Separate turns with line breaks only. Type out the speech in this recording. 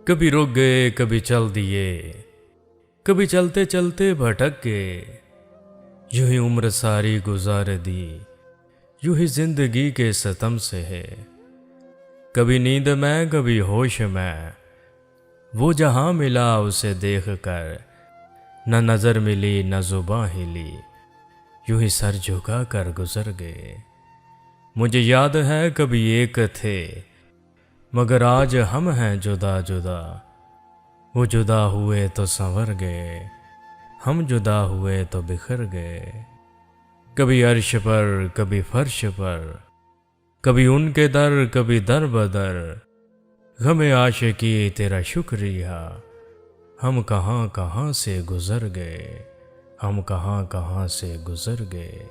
कभी रुक गए कभी चल दिए, कभी चलते चलते भटक गए। यूं ही उम्र सारी गुजार दी, यूं ही जिंदगी के सितम से है। कभी नींद में कभी होश में, वो जहां मिला उसे देख कर न नजर मिली न जुबां हिली, यूं ही सर झुका कर गुजर गए। मुझे याद है कभी एक थे, मगर आज हम हैं जुदा जुदा। वो जुदा हुए तो संवर गए, हम जुदा हुए तो बिखर गए। कभी अर्श पर कभी फर्श पर, कभी उनके दर कभी दर बदर। गमे आशिकी तेरा शुक्रिया, हम कहाँ कहाँ से गुजर गए, हम कहाँ कहाँ से गुजर गए।